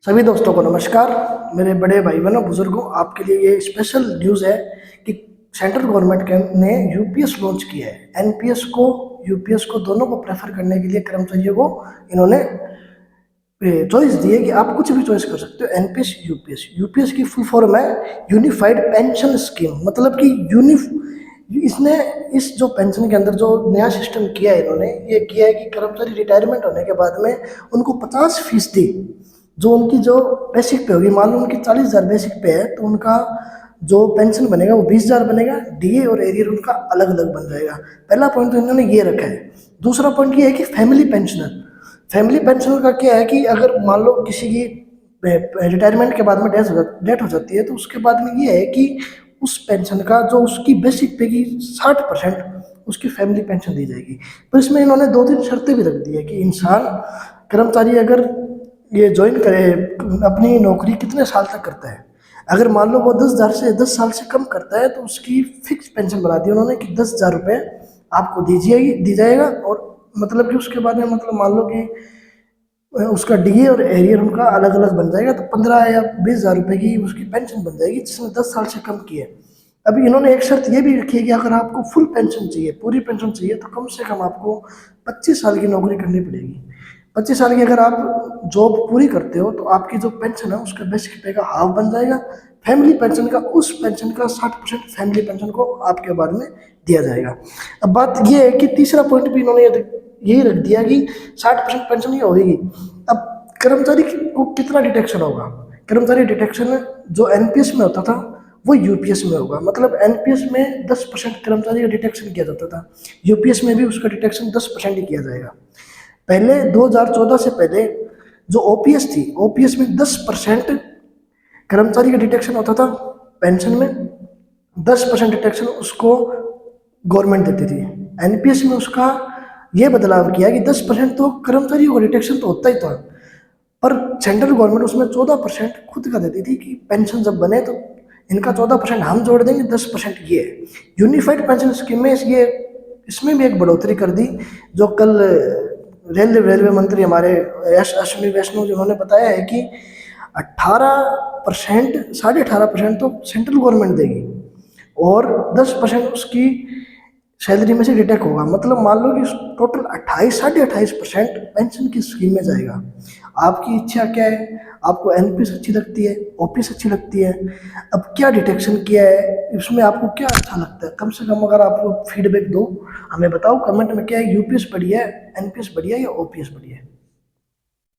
सभी दोस्तों को नमस्कार। मेरे बड़े भाई बहनों बुजुर्गों, आपके लिए ये स्पेशल न्यूज़ है कि सेंट्रल गवर्नमेंट ने यूपीएस लॉन्च किया है। एनपीएस को यूपीएस को दोनों को प्रेफर करने के लिए कर्मचारियों को इन्होंने चॉइस दी है कि आप कुछ भी चॉइस कर सकते हो। एनपीएस यूपीएस यूपीएस की फुल फॉर्म है यूनिफाइड पेंशन स्कीम। मतलब कि इसने इस जो पेंशन के अंदर जो नया सिस्टम किया है इन्होंने ये किया है कि कर्मचारी रिटायरमेंट होने के बाद में उनको 50% जो उनकी जो बेसिक पे होगी, मान लो उनकी 40,000 बेसिक पे है तो उनका जो पेंशन बनेगा वो 20,000 बनेगा। डीए और एरियर उनका अलग अलग बन जाएगा। पहला पॉइंट तो इन्होंने ये रखा है। दूसरा पॉइंट ये है कि फैमिली पेंशनर का क्या है कि अगर मान लो किसी की रिटायरमेंट के बाद में डेथ हो जाती है तो उसके बाद में ये है कि उस पेंशन का जो उसकी बेसिक पे की 60% उसकी फैमिली पेंशन दी जाएगी। पर इसमें इन्होंने 2-3 शर्तें भी रख दी है कि इंसान कर्मचारी अगर ये ज्वाइन करे अपनी नौकरी कितने साल तक करता है। अगर मान लो वो 10 साल से कम करता है तो उसकी फिक्स पेंशन बना दी उन्होंने कि 10,000 रुपये आपको दी जाएगा। और मतलब कि उसके बाद में मतलब मान लो कि उसका डीए और एरियर उनका अलग अलग बन जाएगा तो 15 या 20,000 रुपये की उसकी पेंशन बन जाएगी जिसने 10 साल से कम की है। अभी इन्होंने एक शर्त ये भी रखी है कि अगर आपको फुल पेंशन चाहिए, पूरी पेंशन चाहिए, तो कम से कम आपको 25 साल की नौकरी करनी पड़ेगी। 25 साल की अगर आप जॉब पूरी करते हो तो आपकी जो पेंशन है उसका बेसिक पे का हाफ बन जाएगा। फैमिली पेंशन का उस पेंशन का 60% फैमिली पेंशन को आपके बाद में दिया जाएगा। अब बात ये है कि तीसरा पॉइंट भी इन्होंने यही रख दिया कि 60% पेंशन ही होगी। अब कर्मचारी को कितना डिटेक्शन होगा? कर्मचारी डिटेक्शन जो एनपीएस में होता था वो यूपीएस में होगा। मतलब एनपीएस में 10% कर्मचारी का डिटेक्शन किया जाता था, यूपीएस में भी उसका डिटेक्शन 10% ही किया जाएगा। पहले 2014 से पहले जो ओपीएस थी, ओपीएस में 10% कर्मचारी का डिटेक्शन होता था पेंशन में, 10% डिटेक्शन उसको गवर्नमेंट देती थी। एनपीएस में उसका ये बदलाव किया कि 10% तो कर्मचारियों को डिटेक्शन तो होता ही था, पर सेंट्रल गवर्नमेंट उसमें 14% खुद का देती थी कि पेंशन जब बने तो इनका 14% हम जोड़ देंगे, 10% ये यूनिफाइड पेंशन स्कीम में ये इसमें भी एक बढ़ोतरी कर दी। जो कल रेलवे मंत्री हमारे एस अश्विनी वैष्णव जिन्होंने बताया है कि 18% 18.5% तो सेंट्रल गवर्नमेंट देगी और 10% उसकी सैलरी में से डिटेक्ट होगा। मतलब मान लो कि टोटल 28-28.5% पेंशन की स्कीम में जाएगा। आपकी इच्छा क्या है? आपको एनपीएस अच्छी लगती है, ओपीएस अच्छी लगती है? अब क्या डिटेक्शन किया है इसमें, आपको क्या अच्छा लगता है? कम से कम अगर आप फीडबैक दो, हमें बताओ कमेंट में क्या है, यूपीएस बढ़िया है, एनपीएस बढ़िया है या ओपीएस बढ़िया है?